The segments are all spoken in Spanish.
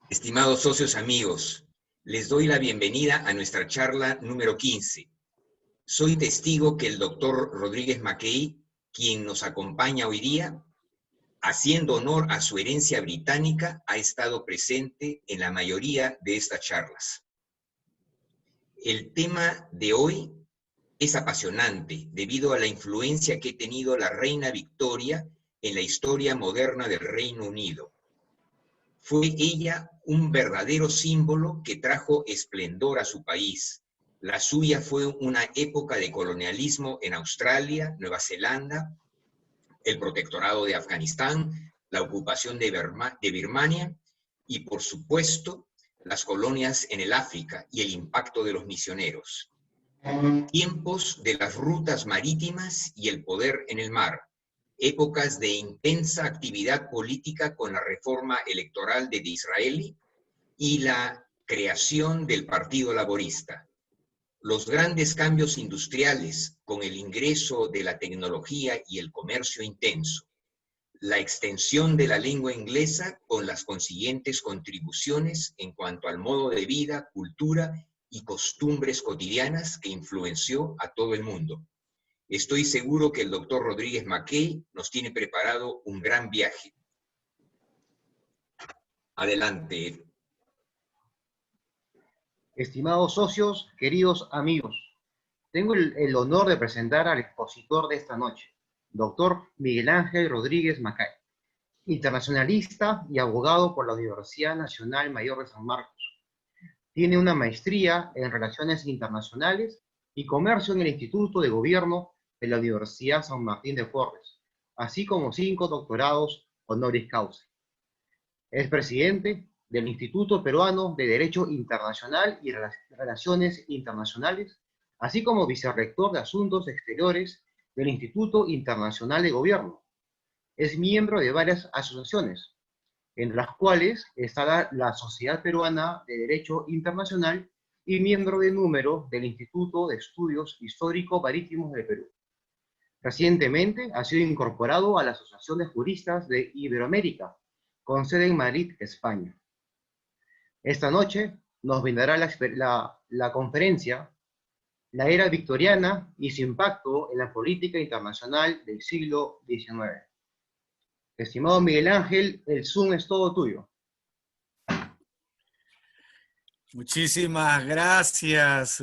Estimados socios amigos, les doy la bienvenida a nuestra charla número 15. Soy testigo que el doctor Rodríguez Mackay, quien nos acompaña hoy día, haciendo honor a su herencia británica, ha estado presente en la mayoría de estas charlas. El tema de hoy es apasionante debido a la influencia que ha tenido la reina Victoria en la historia moderna del Reino Unido. Fue ella un verdadero símbolo que trajo esplendor a su país. La suya fue una época de colonialismo en Australia, Nueva Zelanda, el protectorado de Afganistán, la ocupación de Birmania y, por supuesto, las colonias en el África y el impacto de los misioneros. Tiempos de las rutas marítimas y el poder en el mar. Épocas de intensa actividad política con la reforma electoral de Disraeli y la creación del Partido Laborista. Los grandes cambios industriales con el ingreso de la tecnología y el comercio intenso. La extensión de la lengua inglesa con las consiguientes contribuciones en cuanto al modo de vida, cultura y costumbres cotidianas que influenció a todo el mundo. Estoy seguro que el doctor Rodríguez Mackay nos tiene preparado un gran viaje. Adelante. Estimados socios, queridos amigos, tengo el honor de presentar al expositor de esta noche, doctor Miguel Ángel Rodríguez Mackay, internacionalista y abogado por la Universidad Nacional Mayor de San Marcos. Tiene una maestría en Relaciones Internacionales y Comercio en el Instituto de Gobierno de la Universidad San Martín de Porres, así como 5 doctorados honoris causa. Es presidente del Instituto Peruano de Derecho Internacional y Relaciones Internacionales, así como vicerrector de Asuntos Exteriores del Instituto Internacional de Gobierno. Es miembro de varias asociaciones, entre las cuales está la Sociedad Peruana de Derecho Internacional y miembro de número del Instituto de Estudios Histórico-Marítimos de Perú. Recientemente ha sido incorporado a la Asociación de Juristas de Iberoamérica, con sede en Madrid, España. Esta noche nos brindará la conferencia La Era Victoriana y su impacto en la política internacional del siglo XIX. Estimado Miguel Ángel, el Zoom es todo tuyo. Muchísimas gracias,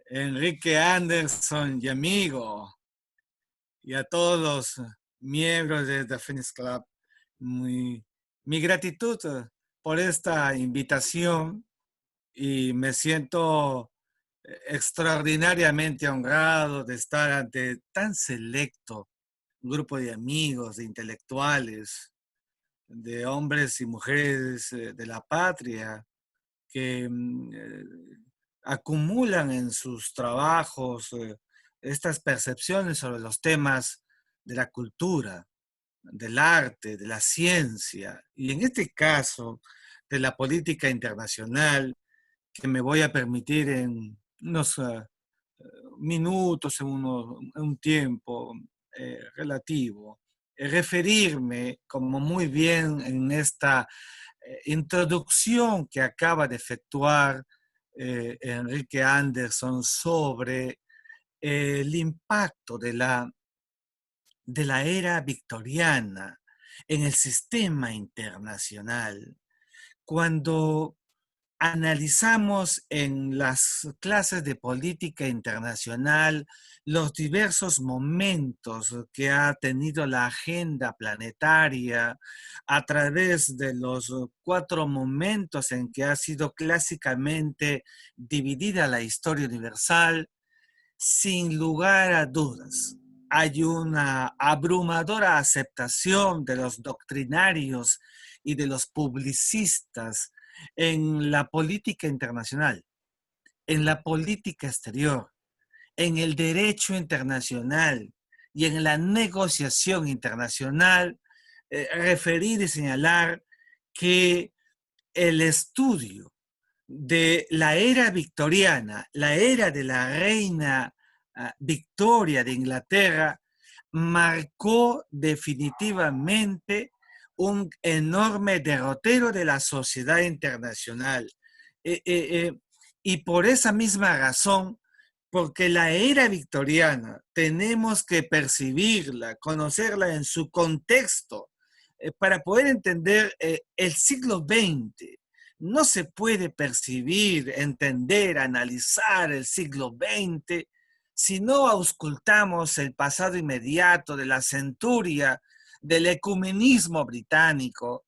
Enrique Anderson y amigo, y a todos los miembros de The Phoenix Club. Mi gratitud por esta invitación y me siento extraordinariamente honrado de estar ante tan selecto grupo de amigos, de intelectuales, de hombres y mujeres de la patria que acumulan en sus trabajos estas percepciones sobre los temas de la cultura, del arte, de la ciencia, y en este caso de la política internacional, que me voy a permitir en unos minutos, en un tiempo relativo, referirme, como muy bien en esta introducción que acaba de efectuar Enrique Anderson sobre el impacto de la era victoriana en el sistema internacional. Cuando analizamos en las clases de política internacional los diversos momentos que ha tenido la agenda planetaria a través de los 4 momentos en que ha sido clásicamente dividida la historia universal, sin lugar a dudas, hay una abrumadora aceptación de los doctrinarios y de los publicistas en la política internacional, en la política exterior, en el derecho internacional y en la negociación internacional, referir y señalar que el estudio de la era victoriana, la era de la reina Victoria de Inglaterra, marcó definitivamente un enorme derrotero de la sociedad internacional. Y por esa misma razón, porque la era victoriana tenemos que percibirla, conocerla en su contexto, para poder entender el siglo XX. No se puede percibir, entender, analizar el siglo XX si no auscultamos el pasado inmediato de la centuria del ecumenismo británico,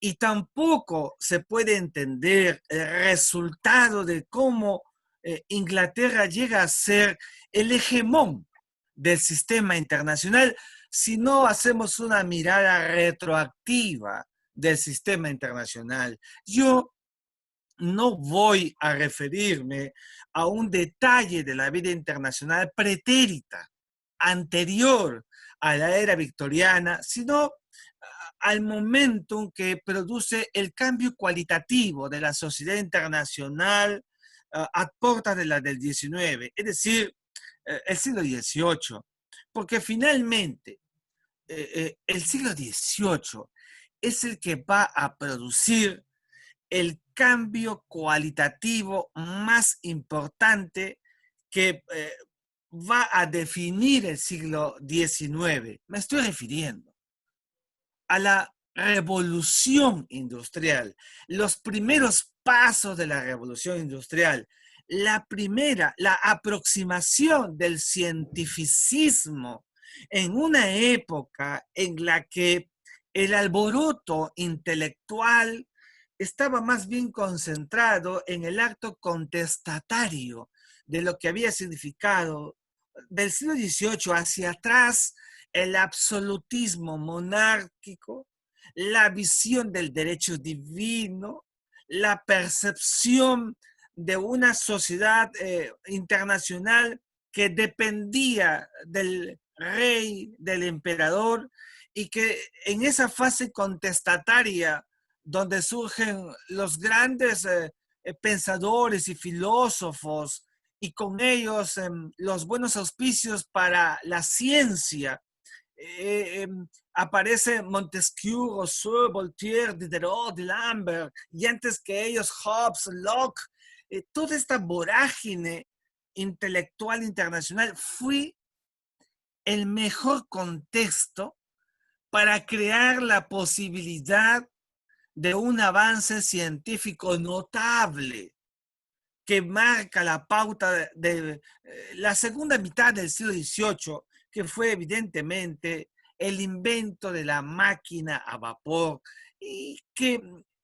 y tampoco se puede entender el resultado de cómo Inglaterra llega a ser el hegemón del sistema internacional si no hacemos una mirada retroactiva del sistema internacional. Yo no voy a referirme a un detalle de la vida internacional pretérita, anterior a la era victoriana, sino al momentum que produce el cambio cualitativo de la sociedad internacional a portas de la del XIX, es decir, el siglo XVIII, porque finalmente el siglo XVIII es el que va a producir el cambio cualitativo más importante que va a definir el siglo XIX. Me estoy refiriendo a la revolución industrial, los primeros pasos de la revolución industrial, la aproximación del cientificismo en una época en la que el alboroto intelectual estaba más bien concentrado en el acto contestatario de lo que había significado del siglo XVIII hacia atrás el absolutismo monárquico, la visión del derecho divino, la percepción de una sociedad internacional que dependía del rey, del emperador, y que en esa fase contestataria donde surgen los grandes pensadores y filósofos, y con ellos los buenos auspicios para la ciencia, aparece Montesquieu, Rousseau, Voltaire, Diderot, D'Alembert, y antes que ellos Hobbes, Locke. Toda esta vorágine intelectual internacional fue el mejor contexto para crear la posibilidad de un avance científico notable que marca la pauta de la segunda mitad del siglo XVIII, que fue evidentemente el invento de la máquina a vapor y que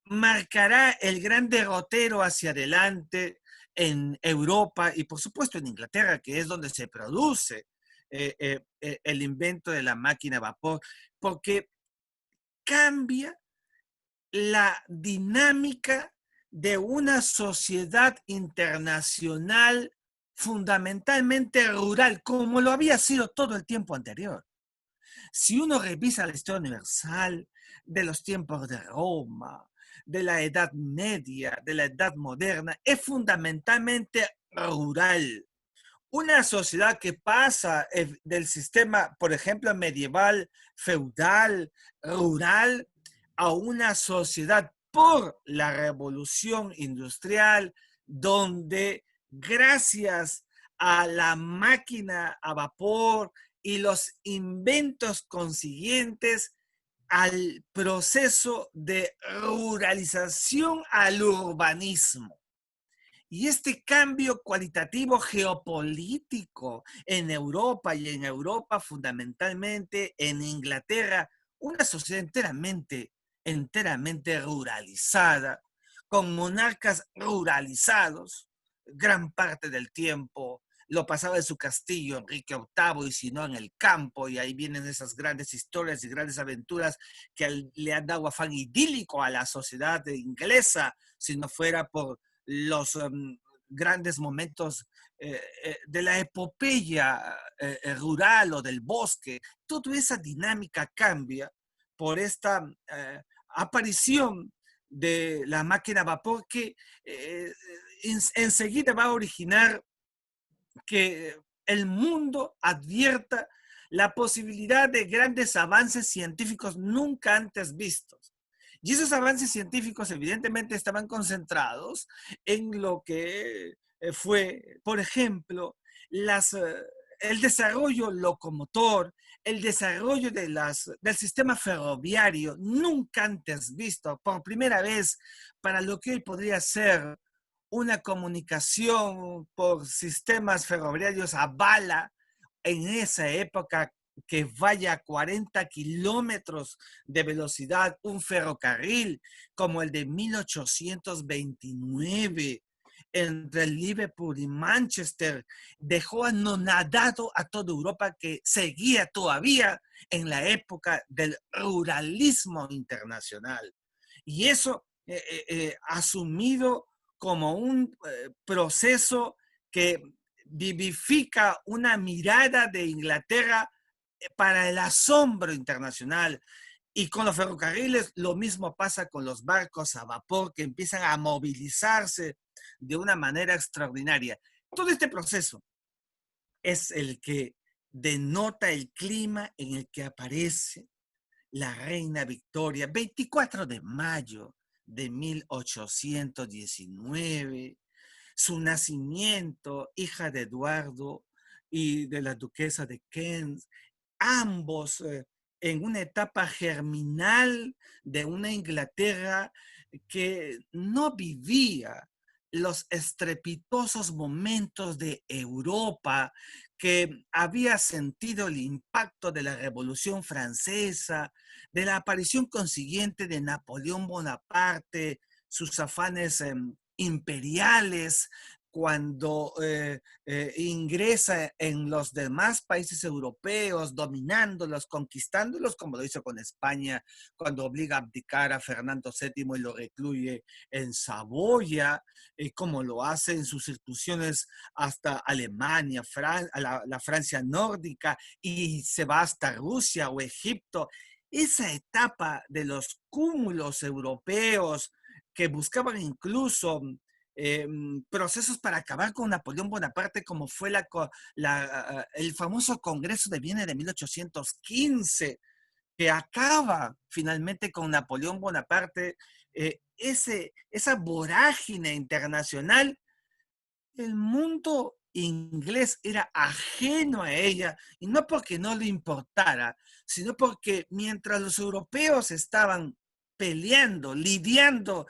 marcará el gran derrotero hacia adelante en Europa y por supuesto en Inglaterra, que es donde se produce el invento de la máquina a vapor, porque cambia la dinámica de una sociedad internacional fundamentalmente rural, como lo había sido todo el tiempo anterior. Si uno revisa la historia universal de los tiempos de Roma, de la Edad Media, de la Edad Moderna, es fundamentalmente rural. Una sociedad que pasa del sistema, por ejemplo, medieval, feudal, rural, a una sociedad por la revolución industrial, donde gracias a la máquina a vapor y los inventos consiguientes al proceso de ruralización al urbanismo. Y este cambio cualitativo geopolítico en Europa y en Europa fundamentalmente en Inglaterra, una sociedad enteramente ruralizada, con monarcas ruralizados, gran parte del tiempo lo pasaba en su castillo Enrique VIII y si no en el campo, y ahí vienen esas grandes historias y grandes aventuras que le han dado afán idílico a la sociedad inglesa, si no fuera por los grandes momentos de la epopeya rural o del bosque. Toda esa dinámica cambia por esta aparición de la máquina a vapor que enseguida va a originar que el mundo advierta la posibilidad de grandes avances científicos nunca antes vistos. Y esos avances científicos evidentemente estaban concentrados en lo que fue, por ejemplo, el desarrollo locomotor, el desarrollo del sistema ferroviario, nunca antes visto, por primera vez, para lo que hoy podría ser una comunicación por sistemas ferroviarios a bala, en esa época que vaya a 40 kilómetros de velocidad, un ferrocarril como el de 1829 entre Liverpool y Manchester, dejó anonadado a toda Europa, que seguía todavía en la época del ruralismo internacional. Y eso asumido como un proceso que vivifica una mirada de Inglaterra para el asombro internacional. Y con los ferrocarriles lo mismo pasa con los barcos a vapor, que empiezan a movilizarse de una manera extraordinaria. Todo este proceso es el que denota el clima en el que aparece la reina Victoria, 24 de mayo de 1819, su nacimiento, hija de Eduardo y de la duquesa de Kent, ambos en una etapa germinal de una Inglaterra que no vivía los estrepitosos momentos de Europa, que había sentido el impacto de la Revolución Francesa, de la aparición consiguiente de Napoleón Bonaparte, sus afanes imperiales, cuando ingresa en los demás países europeos, dominándolos, conquistándolos, como lo hizo con España, cuando obliga a abdicar a Fernando VII y lo recluye en Saboya, como lo hace en sus incursiones hasta Alemania, la Francia nórdica, y se va hasta Rusia o Egipto. Esa etapa de los cúmulos europeos que buscaban incluso procesos para acabar con Napoleón Bonaparte, como fue el famoso Congreso de Viena de 1815, que acaba finalmente con Napoleón Bonaparte, esa vorágine internacional. El mundo inglés era ajeno a ella, y no porque no le importara, sino porque mientras los europeos estaban peleando, lidiando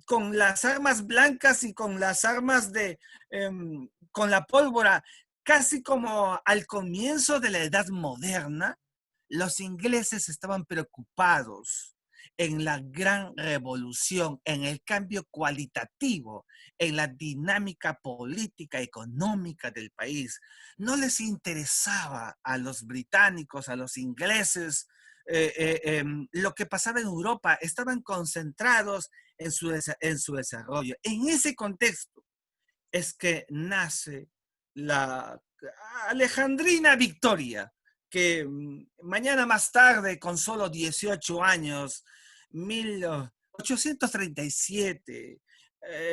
con las armas blancas y con las armas con la pólvora, casi como al comienzo de la Edad Moderna, los ingleses estaban preocupados en la gran revolución, en el cambio cualitativo, en la dinámica política, económica del país. No les interesaba a los británicos, a los ingleses, lo que pasaba en Europa. Estaban concentrados en su desarrollo. En ese contexto es que nace la alejandrina Victoria, que mañana más tarde, con solo 18 años, 1837,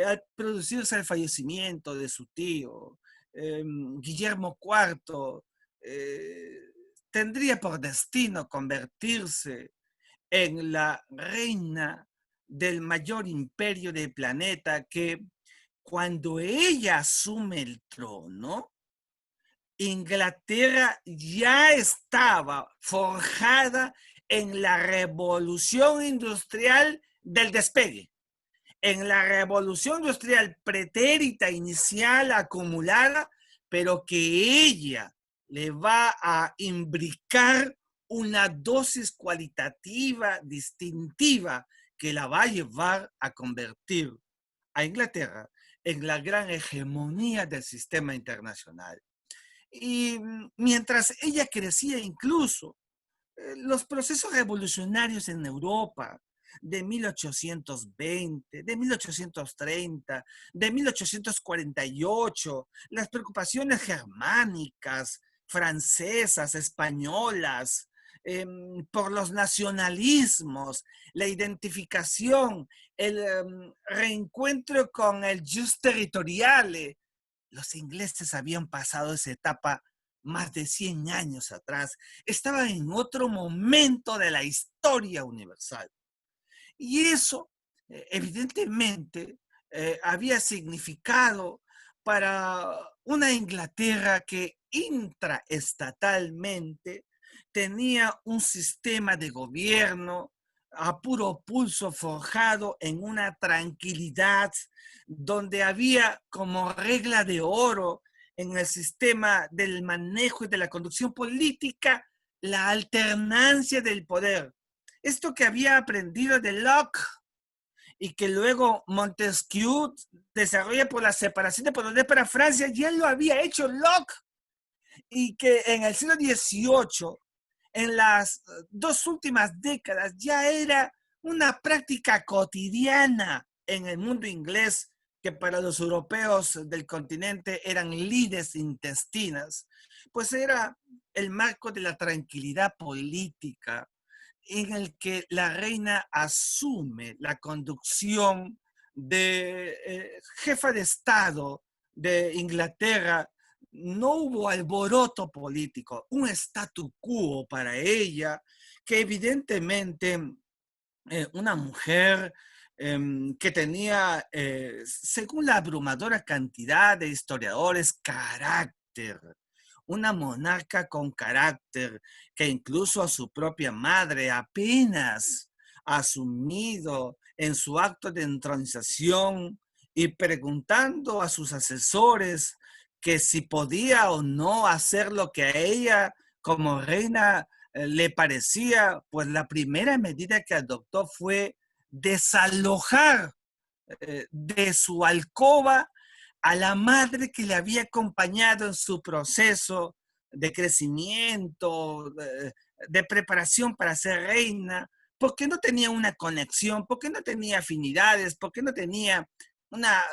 al producirse el fallecimiento de su tío, Guillermo IV, tendría por destino convertirse en la reina del mayor imperio del planeta, que cuando ella asume el trono, Inglaterra ya estaba forjada en la revolución industrial del despegue, en la revolución industrial pretérita, inicial, acumulada, pero que ella le va a imbricar una dosis cualitativa distintiva que la va a llevar a convertir a Inglaterra en la gran hegemonía del sistema internacional. Y mientras ella crecía, incluso los procesos revolucionarios en Europa de 1820, de 1830, de 1848, las preocupaciones germánicas, francesas, españolas, por los nacionalismos, la identificación, el reencuentro con el jus territoriale. Los ingleses habían pasado esa etapa más de 100 años atrás, estaban en otro momento de la historia universal. Y eso, evidentemente, había significado para una Inglaterra que intraestatalmente tenía un sistema de gobierno a puro pulso forjado en una tranquilidad donde había como regla de oro en el sistema del manejo y de la conducción política la alternancia del poder. Esto que había aprendido de Locke y que luego Montesquieu desarrolla por la separación de poder para Francia, ya lo había hecho Locke, y que en el siglo XVIII, en las dos últimas décadas, ya era una práctica cotidiana en el mundo inglés, que para los europeos del continente eran lides intestinas, pues era el marco de la tranquilidad política en el que la reina asume la conducción de jefa de Estado de Inglaterra. No hubo alboroto político, un statu quo para ella, que evidentemente una mujer que tenía, según la abrumadora cantidad de historiadores, carácter, una monarca con carácter, que incluso a su propia madre apenas asumido en su acto de entronización y preguntando a sus asesores que si podía o no hacer lo que a ella como reina le parecía, pues la primera medida que adoptó fue desalojar de su alcoba a la madre que le había acompañado en su proceso de crecimiento, de preparación para ser reina, porque no tenía una conexión, porque no tenía afinidades, porque no tenía una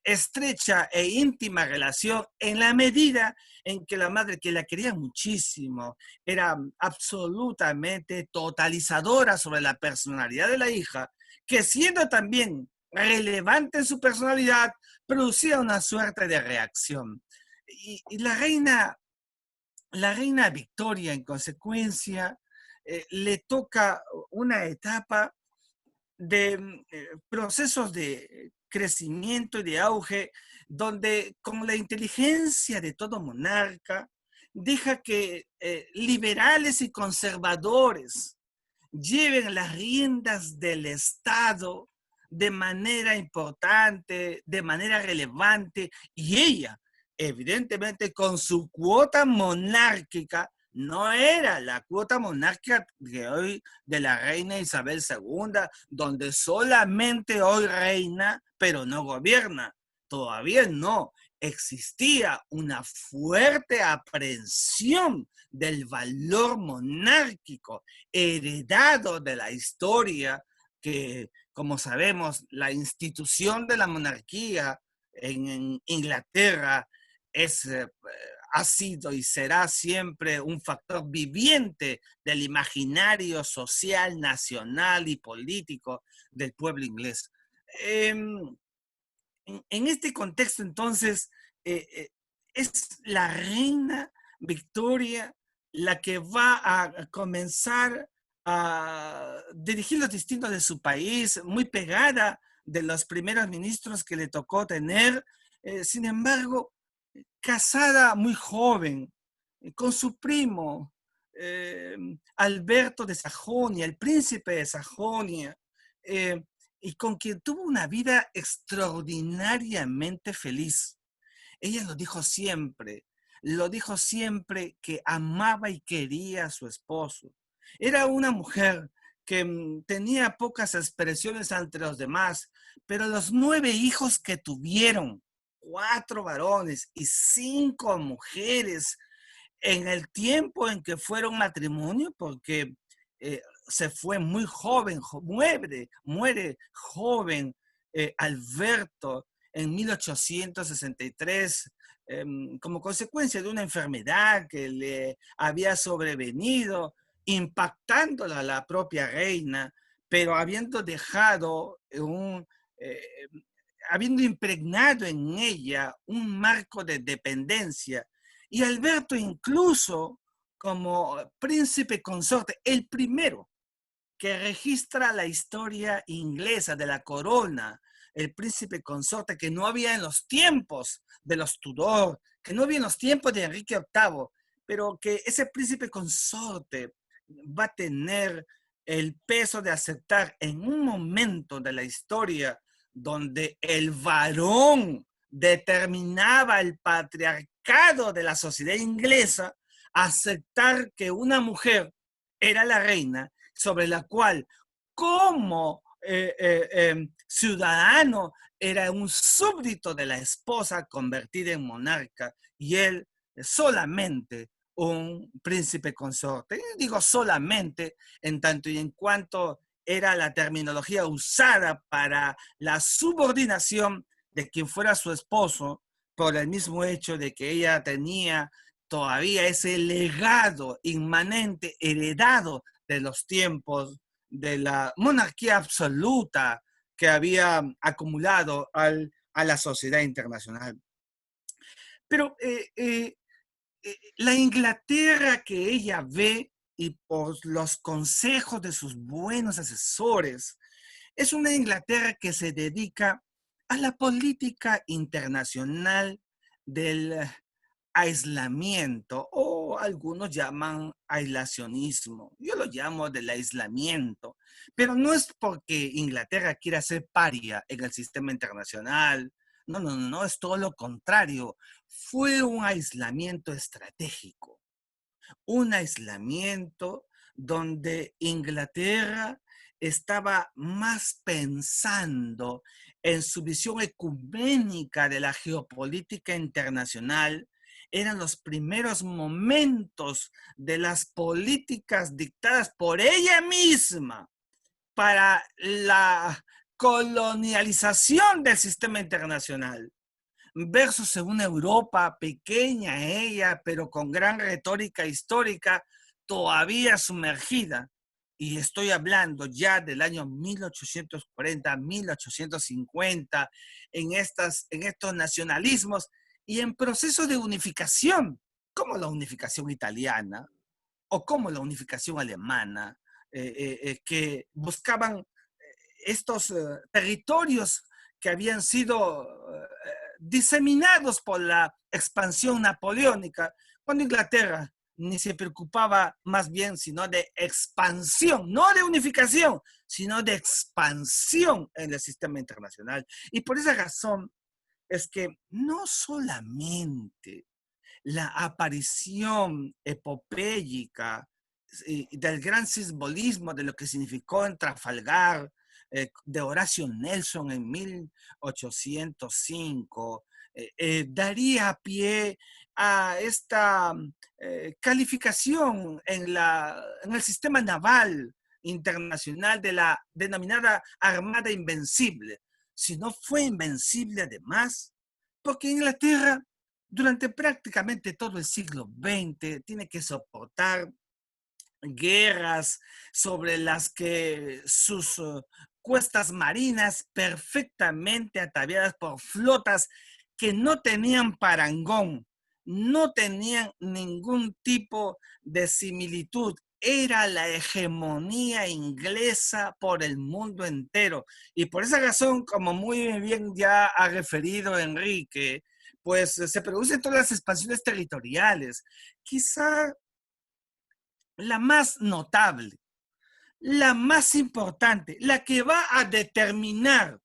estrecha e íntima relación en la medida en que la madre, que la quería muchísimo, era absolutamente totalizadora sobre la personalidad de la hija, que siendo también relevante en su personalidad, producía una suerte de reacción. Y la reina Victoria, en consecuencia, le toca una etapa de procesos de crecimiento y de auge, donde con la inteligencia de todo monarca, deja que liberales y conservadores lleven las riendas del Estado de manera importante, de manera relevante, y ella, evidentemente, con su cuota monárquica, no era la cuota monárquica de hoy de la reina Isabel II, donde solamente hoy reina, pero no gobierna. Todavía no. Existía una fuerte aprehensión del valor monárquico heredado de la historia, que, como sabemos, la institución de la monarquía en Inglaterra ha sido y será siempre un factor viviente del imaginario social, nacional y político del pueblo inglés. En este contexto, entonces, es la reina Victoria la que va a comenzar a dirigir los destinos de su país, muy pegada de los primeros ministros que le tocó tener. Sin embargo, casada muy joven, con su primo, Alberto de Sajonia, el príncipe de Sajonia, eh, y con quien tuvo una vida extraordinariamente feliz. Ella lo dijo siempre que amaba y quería a su esposo. Era una mujer que tenía pocas expresiones ante los demás, pero los 9 hijos que tuvieron, 4 varones y 5 mujeres, en el tiempo en que fueron matrimonio, porque se fue muy joven, muere joven Alberto en 1863, como consecuencia de una enfermedad que le había sobrevenido, impactándola a la propia reina, pero habiendo dejado habiendo impregnado en ella un marco de dependencia Y Alberto incluso como príncipe consorte, el primero que registra la historia inglesa de la corona, el príncipe consorte que no había en los tiempos de los Tudor, que no había en los tiempos de Enrique VIII, pero que ese príncipe consorte va a tener el peso de aceptar en un momento de la historia donde el varón determinaba el patriarcado de la sociedad inglesa, aceptar que una mujer era la reina sobre la cual como ciudadano era un súbdito de la esposa convertida en monarca y él solamente un príncipe consorte. Y digo solamente en tanto y en cuanto era la terminología usada para la subordinación de quien fuera su esposo por el mismo hecho de que ella tenía todavía ese legado inmanente heredado de los tiempos de la monarquía absoluta que había acumulado a la sociedad internacional. Pero la Inglaterra que ella ve y por los consejos de sus buenos asesores, es una Inglaterra que se dedica a la política internacional del aislamiento, o algunos llaman aislacionismo. Yo lo llamo del aislamiento, pero no es porque Inglaterra quiera ser paria en el sistema internacional. No, no, no, es todo lo contrario. Fue un aislamiento estratégico, un aislamiento donde Inglaterra estaba más pensando en su visión ecuménica de la geopolítica internacional. Eran los primeros momentos de las políticas dictadas por ella misma para la colonialización del sistema internacional versus una Europa pequeña ella, pero con gran retórica histórica, todavía sumergida. Y estoy hablando ya del año 1840, 1850, en estos nacionalismos y en procesos de unificación, como la unificación italiana o como la unificación alemana, que buscaban estos territorios que habían sido diseminados por la expansión napoleónica, cuando Inglaterra ni se preocupaba más bien sino de expansión, no de unificación, sino de expansión en el sistema internacional. Y por esa razón es que no solamente la aparición epopéyica del gran simbolismo de lo que significó en Trafalgar, de Horacio Nelson en 1805, daría pie a esta calificación en el sistema naval internacional de la denominada Armada Invencible. Si no fue invencible además, porque Inglaterra durante prácticamente todo el siglo XX tiene que soportar guerras sobre las que sus cuestas marinas perfectamente ataviadas por flotas que no tenían parangón, no tenían ningún tipo de similitud. Era la hegemonía inglesa por el mundo entero. Y por esa razón, como muy bien ya ha referido Enrique, pues se producen todas las expansiones territoriales. Quizá la más notable, la más importante, la que va a determinar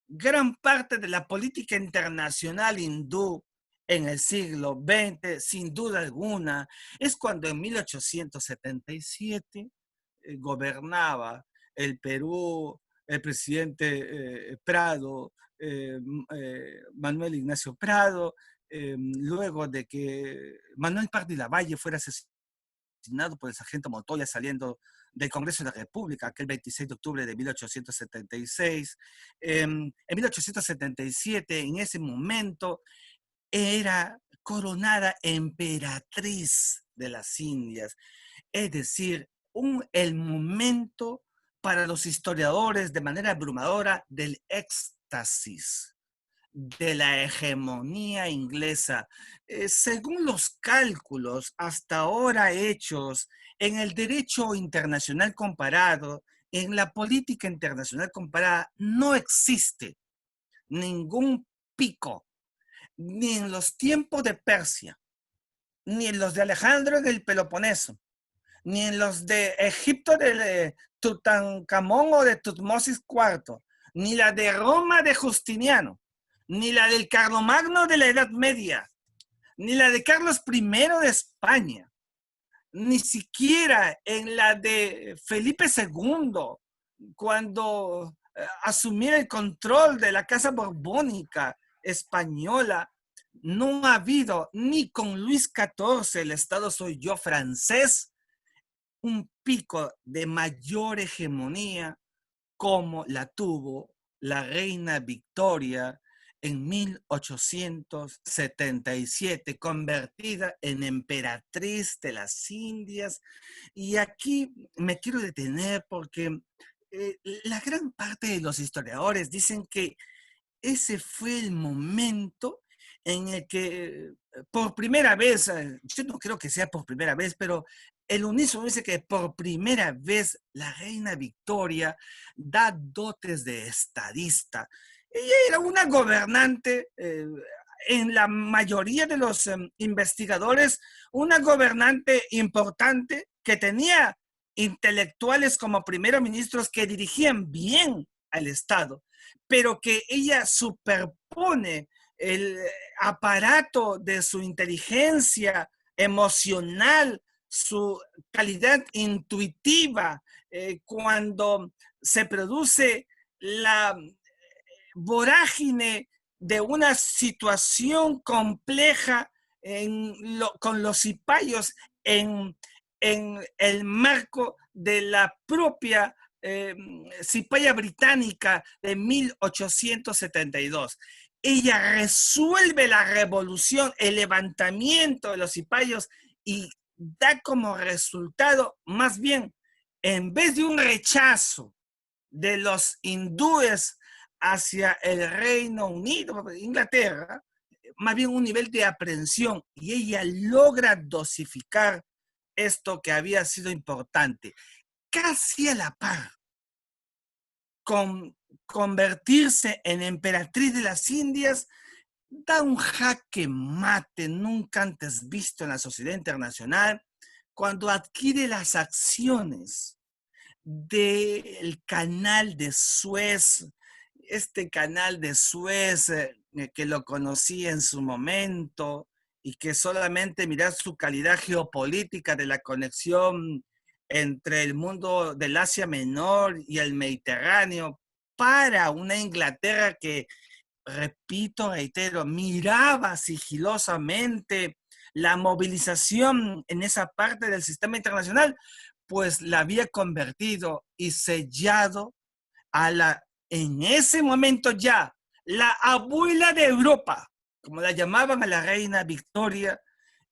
gran parte de la política internacional hindú en el siglo XX, sin duda alguna, es cuando en 1877 gobernaba el Perú el presidente Prado, Manuel Ignacio Prado, luego de que Manuel Pardi Lavalle fuera asesinado por el sargento Montoya saliendo del Congreso de la República, aquel 26 de octubre de 1876. En 1877, en ese momento, era coronada emperatriz de las Indias. Es decir, el momento para los historiadores de manera abrumadora del éxtasis, de la hegemonía inglesa. Según los cálculos hasta ahora hechos en el derecho internacional comparado, en la política internacional comparada, no existe ningún pico, ni en los tiempos de Persia, ni en los de Alejandro en el Peloponeso, ni en los de Egipto de Tutankamón o de Tutmosis IV, ni la de Roma de Justiniano, ni la del Carlomagno de la Edad Media, ni la de Carlos I de España, ni siquiera en la de Felipe II, cuando asumió el control de la Casa Borbónica española. No ha habido, ni con Luis XIV, el Estado soy yo francés, un pico de mayor hegemonía como la tuvo la reina Victoria en 1877, convertida en emperatriz de las Indias. Y aquí me quiero detener porque la gran parte de los historiadores dicen que ese fue el momento en el que por primera vez, yo no creo que sea por primera vez, pero el unísono dice que por primera vez la reina Victoria da dotes de estadista. Ella era una gobernante, en la mayoría de los investigadores, una gobernante importante que tenía intelectuales como primeros ministros que dirigían bien al Estado, pero que ella superpone el aparato de su inteligencia emocional, su calidad intuitiva, cuando se produce la vorágine de una situación compleja con los cipayos en el marco de la propia cipaya británica de 1872. Ella resuelve la revolución, el levantamiento de los cipayos y da como resultado, más bien, en vez de un rechazo de los hindúes hacia el Reino Unido, Inglaterra, más bien un nivel de aprensión, y ella logra dosificar esto que había sido importante. Casi a la par con convertirse en emperatriz de las Indias, da un jaque mate nunca antes visto en la sociedad internacional cuando adquiere las acciones del canal de Suez, este canal de Suez que lo conocí en su momento y que solamente mirar su calidad geopolítica de la conexión entre el mundo del Asia Menor y el Mediterráneo para una Inglaterra que, repito, reitero, miraba sigilosamente la movilización en esa parte del sistema internacional, pues la había convertido y sellado a en ese momento ya, la abuela de Europa, como la llamaban a la reina Victoria,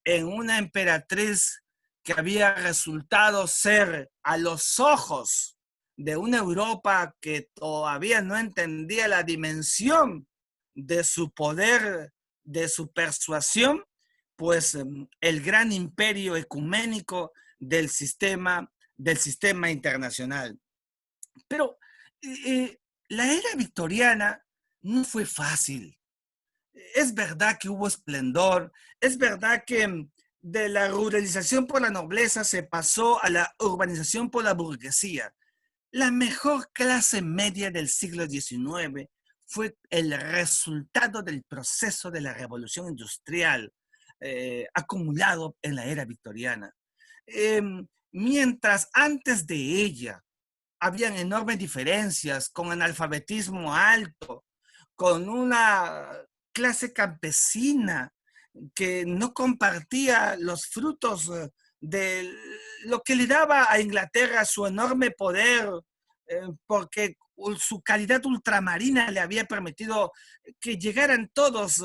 en una emperatriz que había resultado ser a los ojos de una Europa que todavía no entendía la dimensión de su poder, de su persuasión, pues el gran imperio ecuménico del sistema internacional. Pero la era victoriana no fue fácil. Es verdad que hubo esplendor, es verdad que de la ruralización por la nobleza se pasó a la urbanización por la burguesía. La mejor clase media del siglo XIX fue el resultado del proceso de la revolución industrial acumulado en la era victoriana. Eh, Mientras antes de ella habían enormes diferencias, con analfabetismo alto, con una clase campesina que no compartía los frutos de lo que le daba a Inglaterra su enorme poder, porque su calidad ultramarina le había permitido que llegaran todos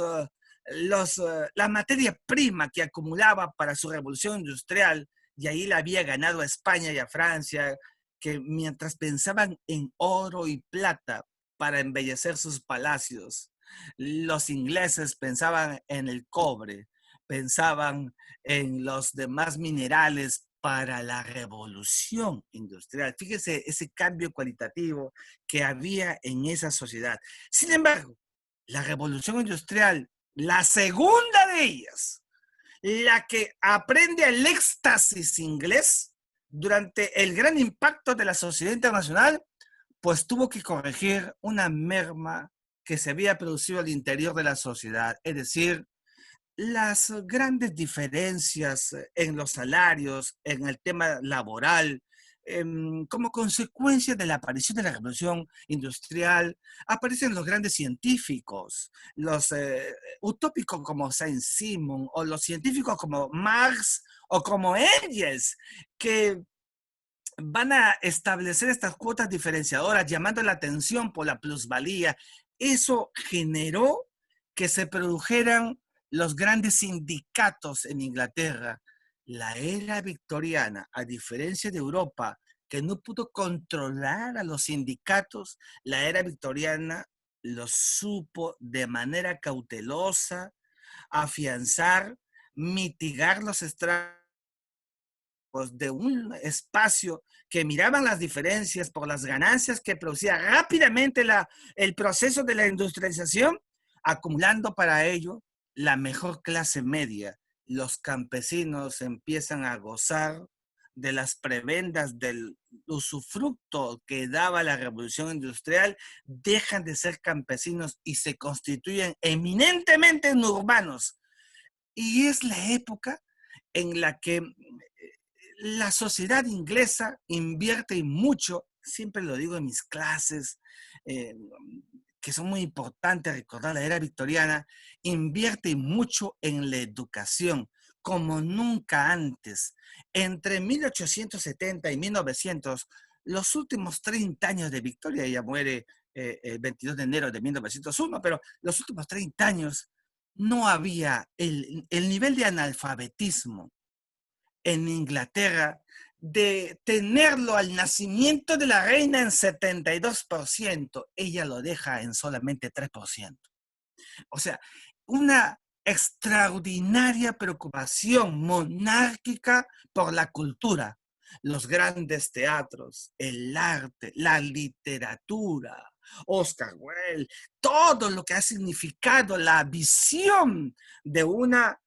la materia prima que acumulaba para su revolución industrial, y ahí la había ganado a España y a Francia, que mientras pensaban en oro y plata para embellecer sus palacios, Los ingleses pensaban en el cobre, pensaban en los demás minerales para la revolución industrial. Fíjese ese cambio cualitativo que había en esa sociedad. Sin embargo, la revolución industrial, la segunda de ellas, la que aprende el éxtasis inglés durante el gran impacto de la sociedad internacional, pues tuvo que corregir una merma que se había producido al interior de la sociedad, es decir, las grandes diferencias en los salarios, en el tema laboral, como consecuencia de la aparición de la revolución industrial, aparecen los grandes científicos, los utópicos como Saint-Simon, o los científicos como Marx o como Engels, que van a establecer estas cuotas diferenciadoras, llamando la atención por la plusvalía. Eso generó que se produjeran los grandes sindicatos en Inglaterra. La era victoriana, a diferencia de Europa, que no pudo controlar a los sindicatos, la era victoriana los supo de manera cautelosa afianzar, mitigar los estragos de un espacio que miraban las diferencias por las ganancias que producía rápidamente el proceso de la industrialización, acumulando para ello la mejor clase media. Los campesinos empiezan a gozar de las prebendas del usufructo que daba la revolución industrial, dejan de ser campesinos y se constituyen eminentemente en urbanos. Y es la época en la que la sociedad inglesa invierte mucho, siempre lo digo en mis clases, eh, que son muy importantes recordar la era victoriana, invierte mucho en la educación, como nunca antes. Entre 1870 y 1900, los últimos 30 años de Victoria, ella muere el 22 de enero de 1901, pero los últimos 30 años no había el nivel de analfabetismo en Inglaterra, de tenerlo al nacimiento de la reina en 72%, ella lo deja en solamente 3%. O sea, una extraordinaria preocupación monárquica por la cultura, los grandes teatros, el arte, la literatura, Oscar Wilde, todo lo que ha significado la visión de una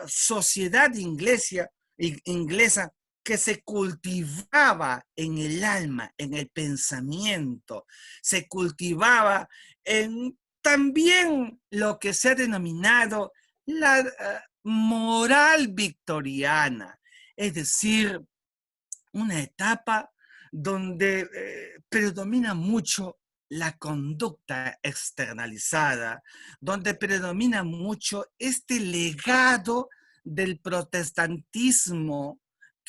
sociedad inglesa que se cultivaba en el alma, en el pensamiento, se cultivaba en también lo que se ha denominado la moral victoriana, es decir, una etapa donde predomina mucho la conducta externalizada, donde predomina mucho este legado del protestantismo,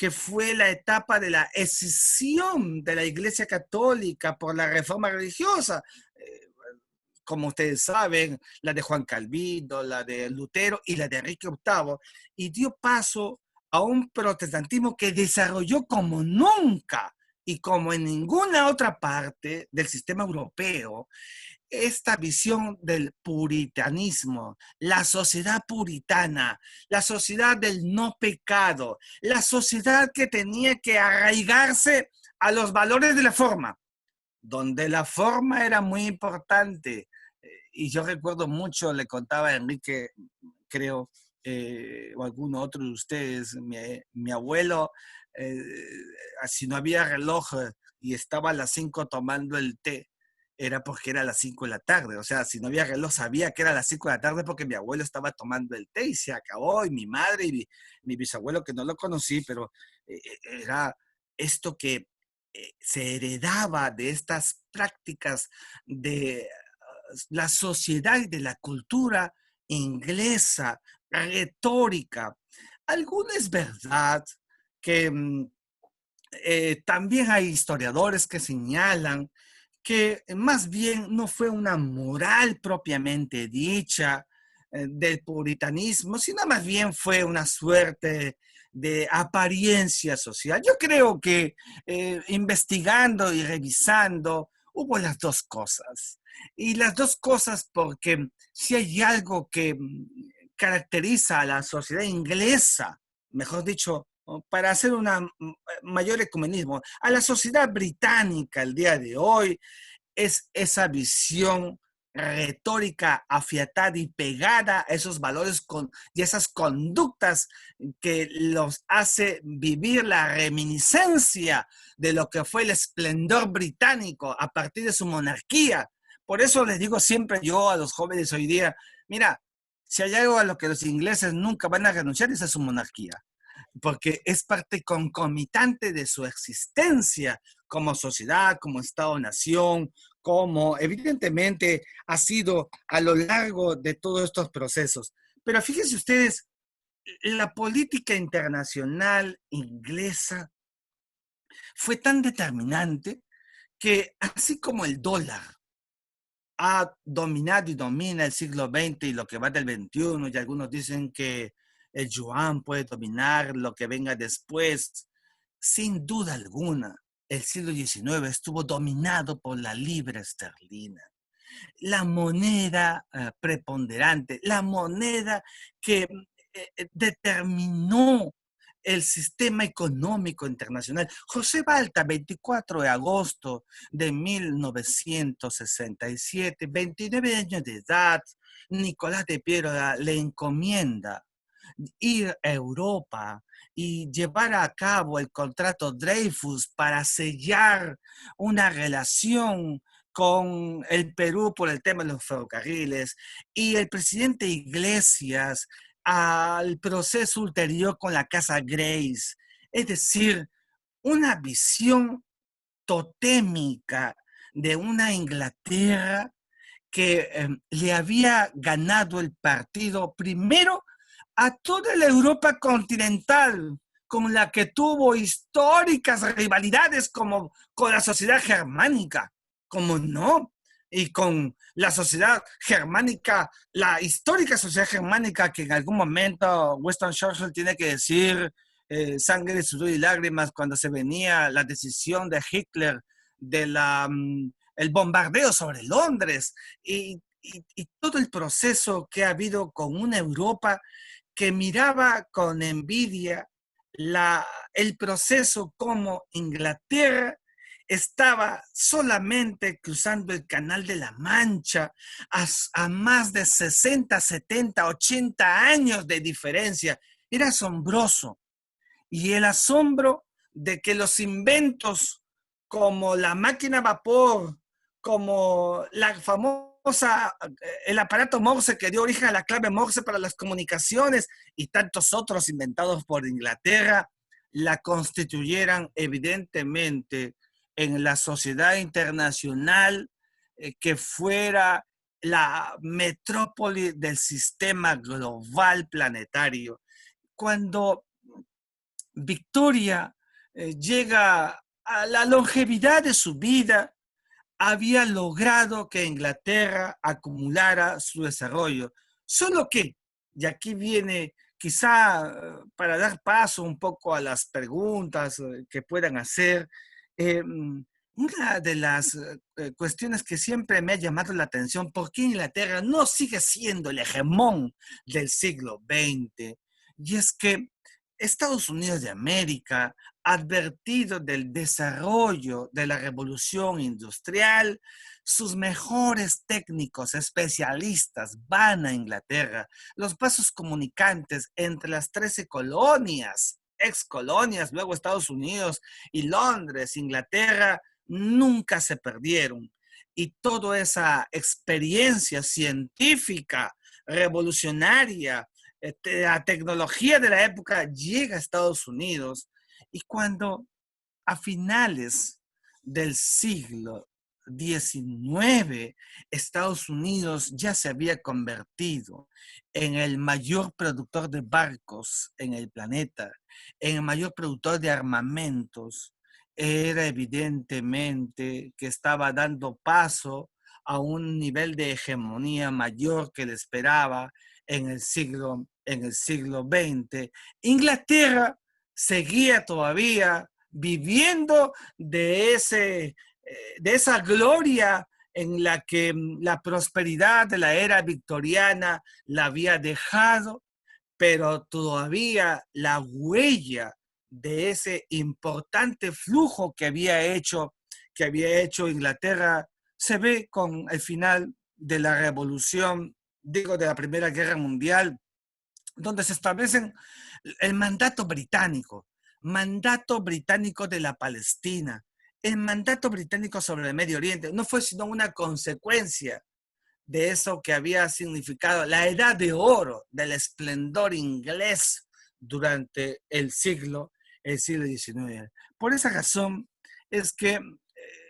que fue la etapa de la escisión de la Iglesia Católica por la reforma religiosa. Como ustedes saben, la de Juan Calvino, la de Lutero y la de Enrique VIII, y dio paso a un protestantismo que desarrolló como nunca y como en ninguna otra parte del sistema europeo esta visión del puritanismo, la sociedad puritana, la sociedad del no pecado, la sociedad que tenía que arraigarse a los valores de la forma, donde la forma era muy importante. Y yo recuerdo mucho, le contaba a Enrique, creo, o alguno otro de ustedes, mi abuelo, eh, si no había reloj y estaba a las 5 tomando el té, era porque era a las 5 de la tarde. O sea, si no había reloj, sabía que era a las 5 de la tarde porque mi abuelo estaba tomando el té y se acabó. Y mi madre y mi bisabuelo, que no lo conocí, pero era esto que se heredaba de estas prácticas de la sociedad y de la cultura inglesa, retórica. Alguna es verdad que también hay historiadores que señalan que más bien no fue una moral propiamente dicha del puritanismo, sino más bien fue una suerte de apariencia social. Yo creo que investigando y revisando hubo las dos cosas. Y las dos cosas porque si hay algo que caracteriza a la sociedad inglesa, mejor dicho, para hacer un mayor ecumenismo, a la sociedad británica el día de hoy, es esa visión retórica afiatada y pegada a esos valores y esas conductas que los hace vivir la reminiscencia de lo que fue el esplendor británico a partir de su monarquía. Por eso les digo siempre yo a los jóvenes hoy día, mira, si hay algo a lo que los ingleses nunca van a renunciar es a su monarquía, porque es parte concomitante de su existencia como sociedad, como Estado-nación, como evidentemente ha sido a lo largo de todos estos procesos. Pero fíjense ustedes, la política internacional inglesa fue tan determinante que así como el dólar ha dominado y domina el siglo XX y lo que va del XXI, y algunos dicen que el yuan puede dominar lo que venga después, sin duda alguna, el siglo XIX estuvo dominado por la libra esterlina, la moneda preponderante, la moneda que determinó el sistema económico internacional. José Balta, 24 de agosto de 1967, 29 años de edad, Nicolás de Piero le encomienda ir a Europa y llevar a cabo el contrato Dreyfus para sellar una relación con el Perú por el tema de los ferrocarriles, y el presidente Iglesias al proceso ulterior con la Casa Grace. Es decir, una visión totémica de una Inglaterra que le había ganado el partido primero a toda la Europa continental, con la que tuvo históricas rivalidades como con la sociedad germánica, como no, y con la sociedad germánica, la histórica sociedad germánica que en algún momento Winston Churchill tiene que decir sangre, sudor y lágrimas cuando se venía la decisión de Hitler de el bombardeo sobre Londres y todo el proceso que ha habido con una Europa que miraba con envidia el proceso como Inglaterra estaba solamente cruzando el Canal de la Mancha a más de 60, 70, 80 años de diferencia. Era asombroso. Y el asombro de que los inventos como la máquina a vapor, como la famosa, el aparato Morse que dio origen a la clave Morse para las comunicaciones y tantos otros inventados por Inglaterra, la constituyeran evidentemente en la sociedad internacional que fuera la metrópoli del sistema global planetario. Cuando Victoria llega a la longevidad de su vida, había logrado que Inglaterra acumulara su desarrollo. Solo que, y aquí viene quizá para dar paso un poco a las preguntas que puedan hacer, una de las cuestiones que siempre me ha llamado la atención, ¿por qué Inglaterra no sigue siendo el hegemón del siglo XX? Y es que Estados Unidos de América, advertido del desarrollo de la revolución industrial, sus mejores técnicos especialistas van a Inglaterra. Los vasos comunicantes entre las 13 colonias, ex colonias, luego Estados Unidos y Londres, Inglaterra, nunca se perdieron. Y toda esa experiencia científica, revolucionaria, la tecnología de la época llega a Estados Unidos, y cuando a finales del siglo XIX Estados Unidos ya se había convertido en el mayor productor de barcos en el planeta, en el mayor productor de armamentos, era evidentemente que estaba dando paso a un nivel de hegemonía mayor que le esperaba en el siglo XX. Inglaterra seguía todavía viviendo de ese de esa gloria en la que la prosperidad de la era victoriana la había dejado, pero todavía la huella de ese importante flujo que había hecho Inglaterra se ve con el final de la revolución, digo, de la Primera Guerra Mundial, donde se establecen el mandato británico de la Palestina, el mandato británico sobre el Medio Oriente. No fue sino una consecuencia de eso que había significado la edad de oro del esplendor inglés durante el siglo XIX. Por esa razón es que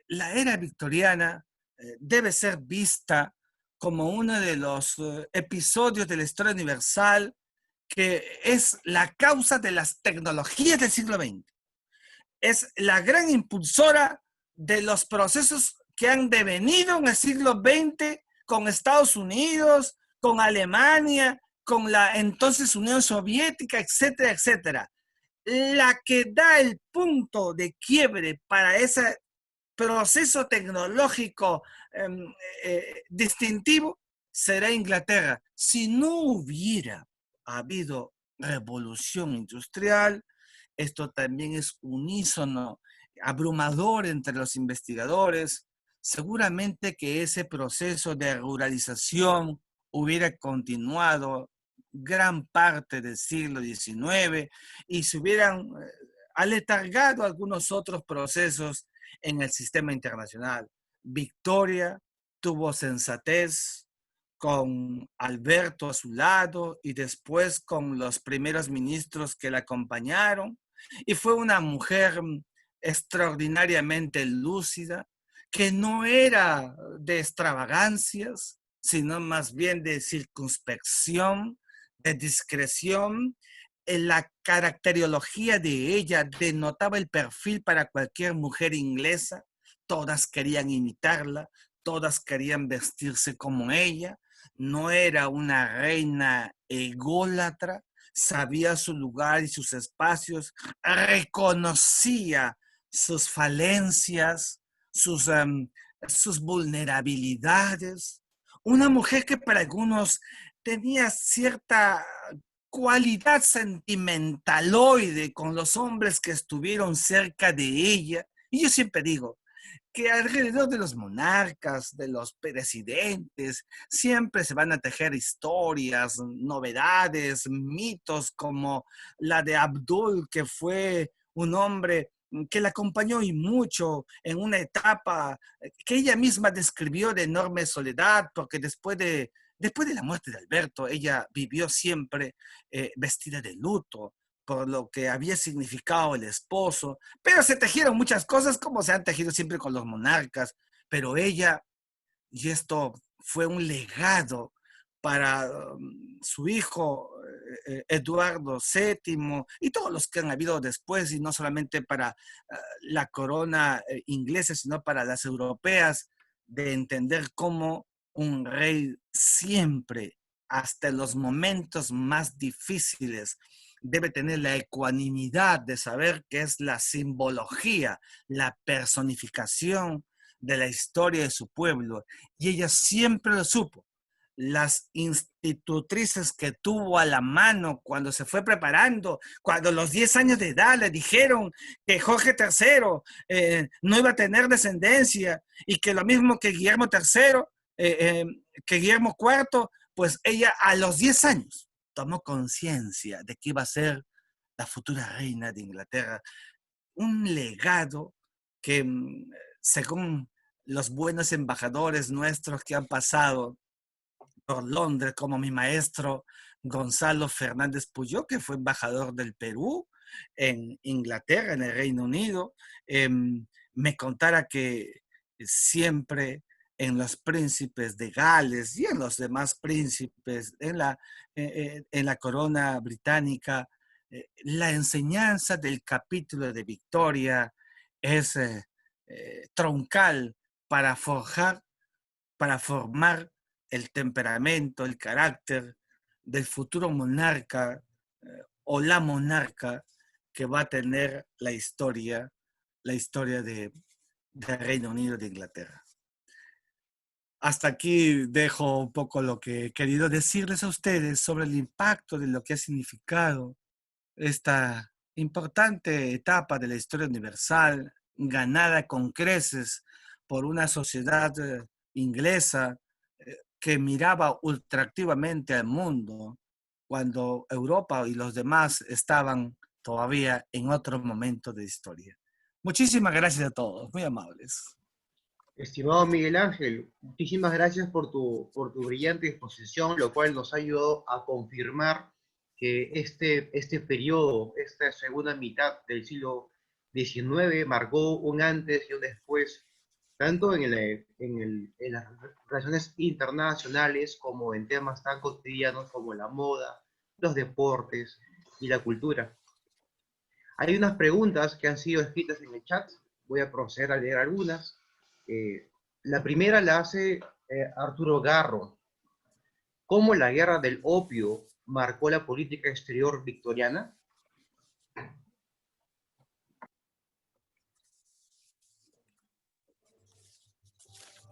la era victoriana debe ser vista como uno de los episodios de la historia universal que es la causa de las tecnologías del siglo XX. Es la gran impulsora de los procesos que han devenido en el siglo XX con Estados Unidos, con Alemania, con la entonces Unión Soviética, etcétera, etcétera. La que da el punto de quiebre para ese proceso tecnológico distintivo será Inglaterra. Si no hubiera habido revolución industrial, esto también es unísono, abrumador entre los investigadores, seguramente que ese proceso de ruralización hubiera continuado gran parte del siglo XIX y se hubieran aletargado algunos otros procesos en el sistema internacional. Victoria tuvo sensatez con Alberto a su lado y después con los primeros ministros que la acompañaron. Y fue una mujer extraordinariamente lúcida, que no era de extravagancias, sino más bien de circunspección, de discreción. La caracteriología de ella denotaba el perfil para cualquier mujer inglesa. Todas querían imitarla, todas querían vestirse como ella. No era una reina ególatra, sabía su lugar y sus espacios, reconocía sus falencias, sus vulnerabilidades. Una mujer que para algunos tenía cierta cualidad sentimentaloide con los hombres que estuvieron cerca de ella. Y yo siempre digo que alrededor de los monarcas, de los presidentes, siempre se van a tejer historias, novedades, mitos como la de Abdul, que fue un hombre que la acompañó y mucho en una etapa que ella misma describió de enorme soledad, porque después de la muerte de Alberto, ella vivió siempre vestida de luto por lo que había significado el esposo, pero se tejieron muchas cosas como se han tejido siempre con los monarcas, pero ella, y esto fue un legado para su hijo Eduardo VII y todos los que han habido después, y no solamente para la corona inglesa, sino para las europeas, de entender cómo un rey siempre, hasta los momentos más difíciles, debe tener la ecuanimidad de saber que es la simbología, la personificación de la historia de su pueblo. Y ella siempre lo supo. Las institutrices que tuvo a la mano cuando se fue preparando, cuando a los 10 años de edad le dijeron que Jorge III no iba a tener descendencia y que lo mismo que Guillermo III, que Guillermo IV, pues ella a los 10 años tomó conciencia de que iba a ser la futura reina de Inglaterra. Un legado que, según los buenos embajadores nuestros que han pasado por Londres, como mi maestro Gonzalo Fernández Puyó, que fue embajador del Perú en Inglaterra, en el Reino Unido, me contara que siempre en los príncipes de Gales y en los demás príncipes en la corona británica, la enseñanza del capítulo de Victoria es troncal para forjar, para formar el temperamento, el carácter del futuro monarca o la monarca que va a tener la historia del Reino Unido de Inglaterra. Hasta aquí dejo un poco lo que he querido decirles a ustedes sobre el impacto de lo que ha significado esta importante etapa de la historia universal, ganada con creces por una sociedad inglesa que miraba ultraactivamente al mundo cuando Europa y los demás estaban todavía en otro momento de historia. Muchísimas gracias a todos, muy amables. Estimado Miguel Ángel, muchísimas gracias por tu brillante exposición, lo cual nos ha ayudado a confirmar que este periodo, esta segunda mitad del siglo XIX, marcó un antes y un después, tanto en las relaciones internacionales como en temas tan cotidianos como la moda, los deportes y la cultura. Hay unas preguntas que han sido escritas en el chat, voy a proceder a leer algunas. Eh, la primera la hace Arturo Garro. ¿Cómo la guerra del opio marcó la política exterior victoriana?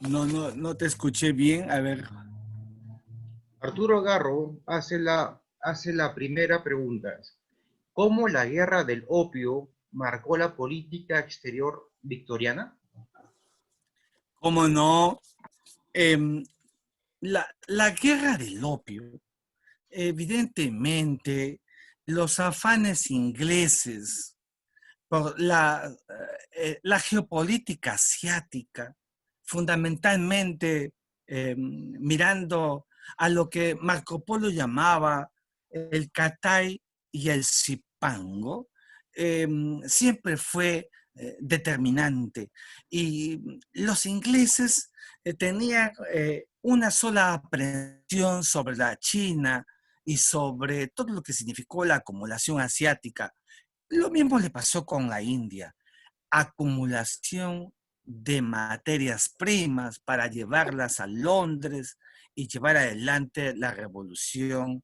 No te escuché bien. A ver. Arturo Garro hace la primera pregunta. ¿Cómo la guerra del opio marcó la política exterior victoriana? ¿Cómo no? Em, la guerra del opio, evidentemente, los afanes ingleses por la geopolítica asiática, fundamentalmente mirando a lo que Marco Polo llamaba el Catay y el Zipango, siempre fue determinante. Y los ingleses tenían una sola aprehensión sobre la China y sobre todo lo que significó la acumulación asiática. Lo mismo le pasó con la India, acumulación de materias primas para llevarlas a Londres y llevar adelante la revolución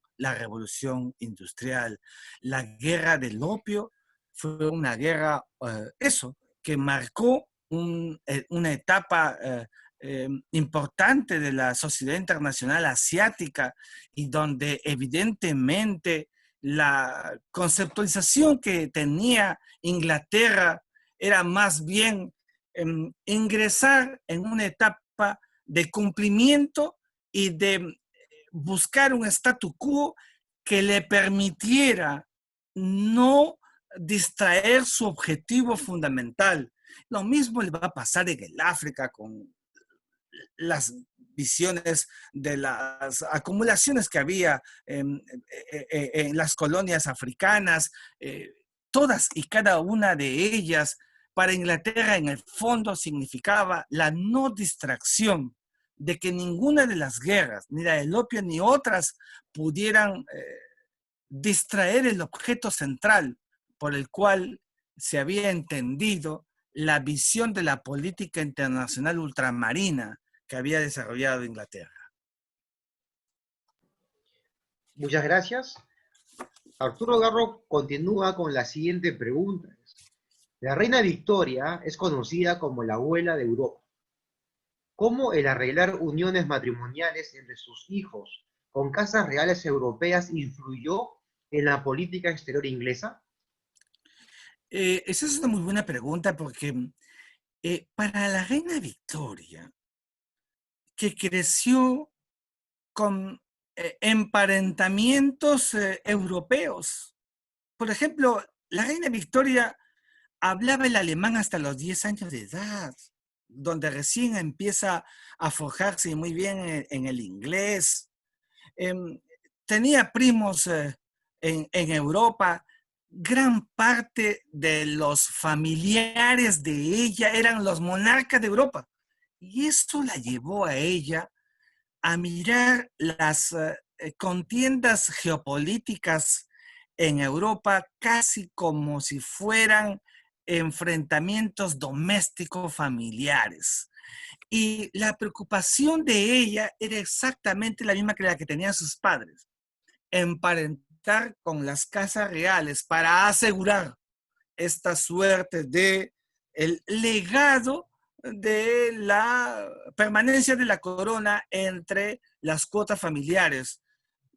industrial. La guerra del opio fue una guerra, que marcó una etapa importante de la sociedad internacional asiática y donde evidentemente la conceptualización que tenía Inglaterra era más bien ingresar en una etapa de cumplimiento y de buscar un statu quo que le permitiera no distraer su objetivo fundamental. Lo mismo le va a pasar en el África con las visiones de las acumulaciones que había en las colonias africanas, todas y cada una de ellas para Inglaterra en el fondo significaba la no distracción de que ninguna de las guerras, ni la del opio ni otras, pudieran distraer el objeto central por el cual se había entendido la visión de la política internacional ultramarina que había desarrollado Inglaterra. Muchas gracias. Arturo Garro continúa con la siguiente pregunta. La reina Victoria es conocida como la abuela de Europa. ¿Cómo el arreglar uniones matrimoniales entre sus hijos con casas reales europeas influyó en la política exterior inglesa? Esa es una muy buena pregunta porque para la reina Victoria, que creció con emparentamientos europeos. Por ejemplo, la reina Victoria hablaba el alemán hasta los 10 años de edad, donde recién empieza a forjarse muy bien en el inglés. Tenía primos en Europa. Gran parte de los familiares de ella eran los monarcas de Europa. Y esto la llevó a ella a mirar las contiendas geopolíticas en Europa casi como si fueran enfrentamientos domésticos familiares. Y la preocupación de ella era exactamente la misma que la que tenían sus padres, emparentar con las casas reales para asegurar esta suerte de el legado de la permanencia de la corona entre las cuotas familiares.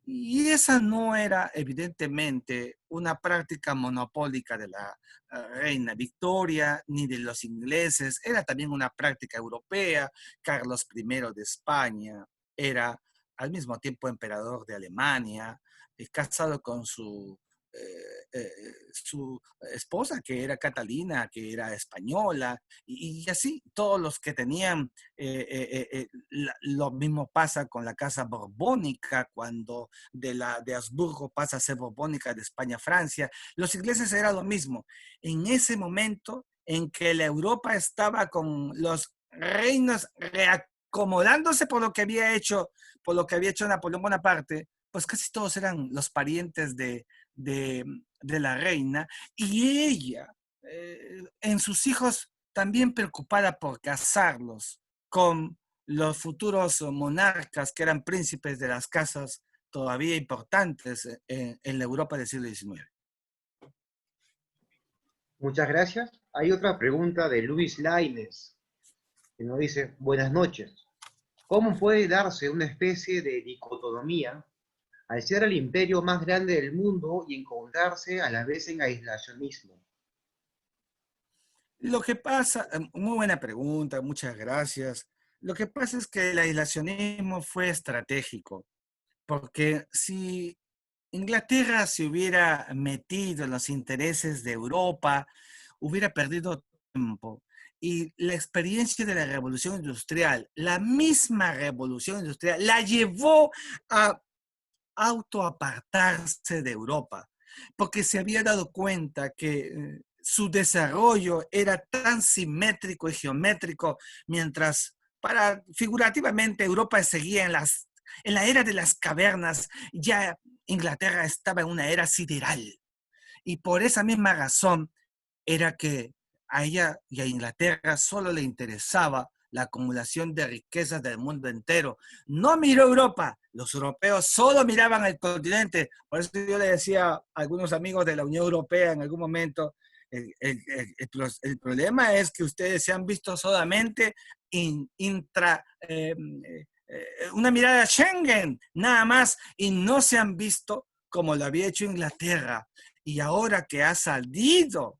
Y esa no era evidentemente una práctica monopólica de la reina Victoria ni de los ingleses, era también una práctica europea. Carlos I de España era al mismo tiempo emperador de Alemania, casado con su esposa, que era Catalina, que era española, y así todos los que tenían, lo mismo pasa con la casa borbónica, cuando de Habsburgo pasa a ser borbónica de España a Francia. Los ingleses era lo mismo. En ese momento en que la Europa estaba con los reinos reacomodándose por lo que había hecho Napoleón Bonaparte, pues casi todos eran los parientes de, de la reina, y ella, en sus hijos, también preocupada por casarlos con los futuros monarcas que eran príncipes de las casas todavía importantes en la Europa del siglo XIX. Muchas gracias. Hay otra pregunta de Luis Lainez, que nos dice, buenas noches. ¿Cómo puede darse una especie de dicotomía al ser el imperio más grande del mundo y encontrarse a la vez en aislacionismo? Lo que pasa, muy buena pregunta, muchas gracias. Lo que pasa es que el aislacionismo fue estratégico, porque si Inglaterra se hubiera metido en los intereses de Europa, hubiera perdido tiempo. Y la experiencia de la revolución industrial, la misma revolución industrial, la llevó a autoapartarse de Europa, porque se había dado cuenta que su desarrollo era tan simétrico y geométrico, mientras figurativamente Europa seguía en la era de las cavernas, ya Inglaterra estaba en una era sideral. Y por esa misma razón era que a ella y a Inglaterra solo le interesaba la acumulación de riquezas del mundo entero. No miró Europa, los europeos solo miraban el continente. Por eso yo le decía a algunos amigos de la Unión Europea en algún momento, el problema es que ustedes se han visto solamente una mirada a Schengen, nada más, y no se han visto como lo había hecho Inglaterra. Y ahora que ha salido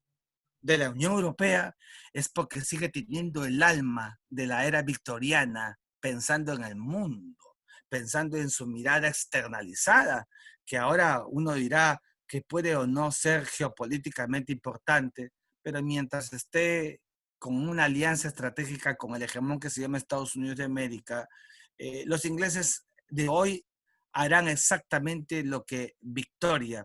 de la Unión Europea es porque sigue teniendo el alma de la era victoriana, pensando en el mundo, pensando en su mirada externalizada, que ahora uno dirá que puede o no ser geopolíticamente importante, pero mientras esté con una alianza estratégica con el hegemón que se llama Estados Unidos de América, los ingleses de hoy harán exactamente lo que Victoria,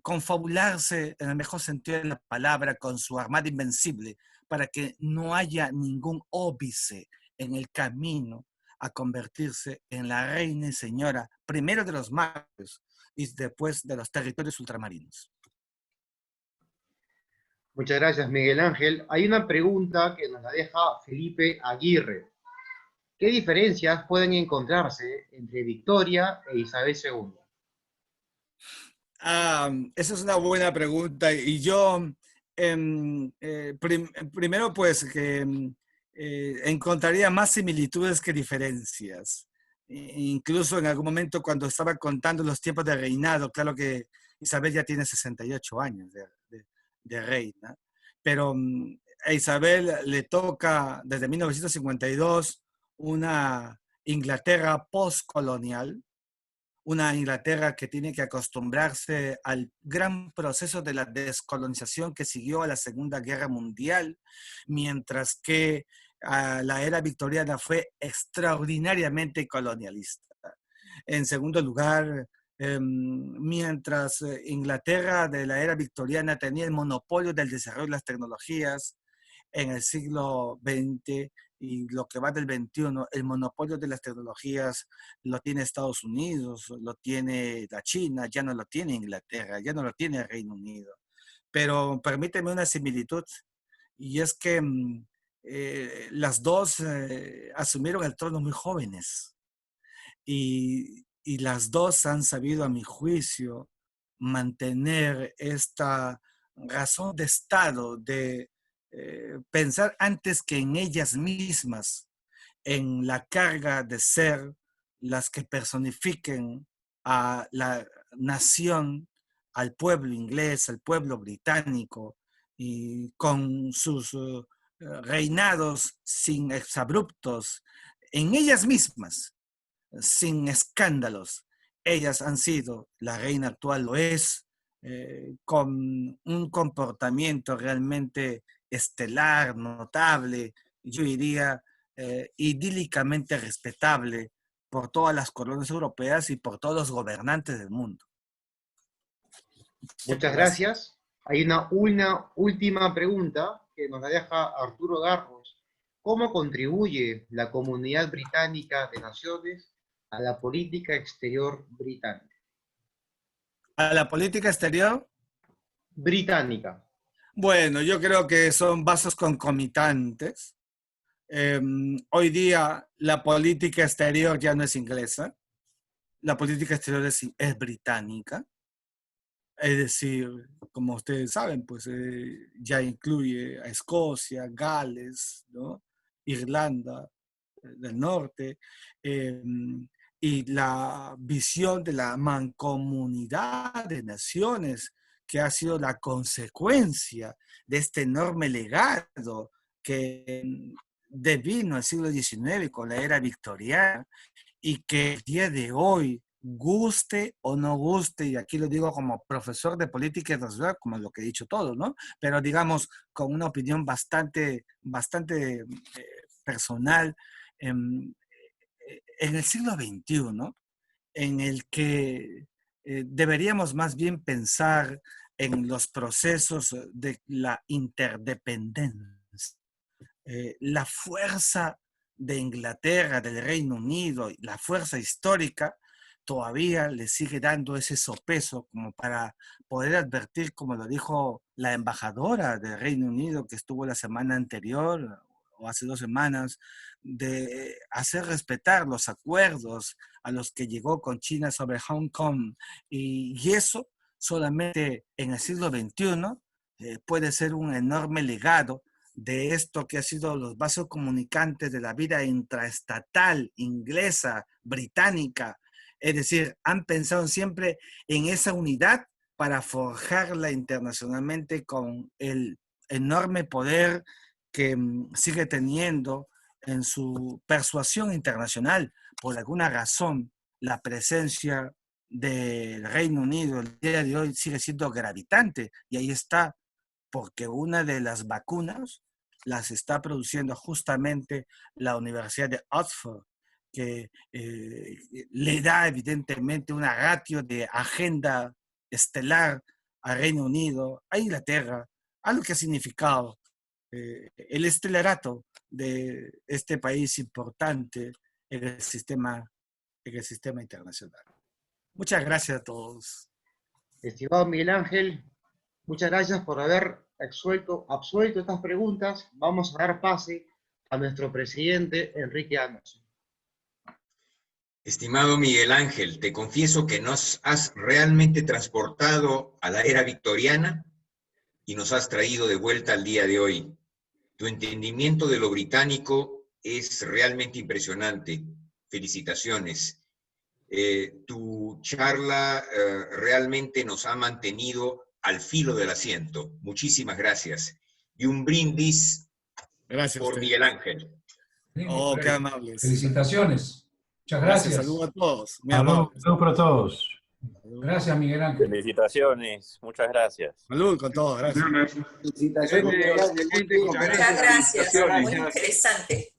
confabularse en el mejor sentido de la palabra con su armada invencible para que no haya ningún óbice en el camino a convertirse en la reina y señora, primero de los mares y después de los territorios ultramarinos. Muchas gracias, Miguel Ángel. Hay una pregunta que nos la deja Felipe Aguirre. ¿Qué diferencias pueden encontrarse entre Victoria e Isabel II? Esa es una buena pregunta y yo primero pues que encontraría más similitudes que diferencias. Incluso en algún momento cuando estaba contando los tiempos de reinado, claro que Isabel ya tiene 68 años de reina, pero a Isabel le toca desde 1952 una Inglaterra postcolonial, una Inglaterra que tiene que acostumbrarse al gran proceso de la descolonización que siguió a la Segunda Guerra Mundial, mientras que la era victoriana fue extraordinariamente colonialista. En segundo lugar, mientras Inglaterra de la era victoriana tenía el monopolio del desarrollo de las tecnologías, en el siglo XX y lo que va del XXI, el monopolio de las tecnologías lo tiene Estados Unidos, lo tiene la China, ya no lo tiene Inglaterra, ya no lo tiene el Reino Unido. Pero permíteme una similitud, y es que las dos asumieron el trono muy jóvenes y las dos han sabido, a mi juicio, mantener esta razón de Estado de pensar antes que en ellas mismas, en la carga de ser las que personifiquen a la nación, al pueblo inglés, al pueblo británico, y con sus reinados sin exabruptos, en ellas mismas, sin escándalos. Ellas han sido, la reina actual lo es, con un comportamiento realmente estelar, notable, yo diría idílicamente respetable por todas las colonias europeas y por todos los gobernantes del mundo. Muchas gracias. Hay una última pregunta que nos la deja Arturo Garros. ¿Cómo contribuye la Comunidad Británica de Naciones a la política exterior británica? ¿A la política exterior? Británica. Bueno, yo creo que son vasos concomitantes. Hoy día la política exterior ya no es inglesa, la política exterior es británica. Es decir, como ustedes saben, pues ya incluye a Escocia, Gales, ¿no? Irlanda del Norte, y la visión de la mancomunidad de naciones que ha sido la consecuencia de este enorme legado que devino el siglo XIX con la era victoriana y que el día de hoy, guste o no guste, y aquí lo digo como profesor de política internacional, como lo que he dicho todo, ¿no? Pero digamos con una opinión bastante personal, en el siglo XXI, ¿no? En el que deberíamos más bien pensar en los procesos de la interdependencia. La fuerza de Inglaterra, del Reino Unido, la fuerza histórica, todavía le sigue dando ese sopeso como para poder advertir, como lo dijo la embajadora del Reino Unido que estuvo la semana anterior o hace 2 semanas, de hacer respetar los acuerdos a los que llegó con China sobre Hong Kong. Y eso solamente en el siglo XXI puede ser un enorme legado de esto que ha sido los vasos comunicantes de la vida intraestatal inglesa, británica. Es decir, han pensado siempre en esa unidad para forjarla internacionalmente con el enorme poder que sigue teniendo en su persuasión internacional. Por alguna razón, la presencia del Reino Unido el día de hoy sigue siendo gravitante, y ahí está, porque una de las vacunas las está produciendo justamente la Universidad de Oxford, que le da evidentemente una ratio de agenda estelar al Reino Unido, a Inglaterra, a lo que ha significado el estelarato de este país importante en el sistema internacional. Muchas gracias a todos. Estimado Miguel Ángel, muchas gracias por haber absuelto estas preguntas. Vamos a dar pase a nuestro presidente, Enrique Anderson. Estimado Miguel Ángel, te confieso que nos has realmente transportado a la era victoriana y nos has traído de vuelta al día de hoy. Tu entendimiento de lo británico es realmente impresionante. Felicitaciones. Tu charla realmente nos ha mantenido al filo del asiento. Muchísimas gracias. Y un brindis por Miguel Ángel. Oh, qué amables. Felicitaciones. Muchas gracias. Saludos a todos. Saludos para todos. Gracias, Miguel Ángel. Felicitaciones. Muchas gracias. Salud con todos. Gracias. Felicitaciones. Muchas gracias. Muy interesante.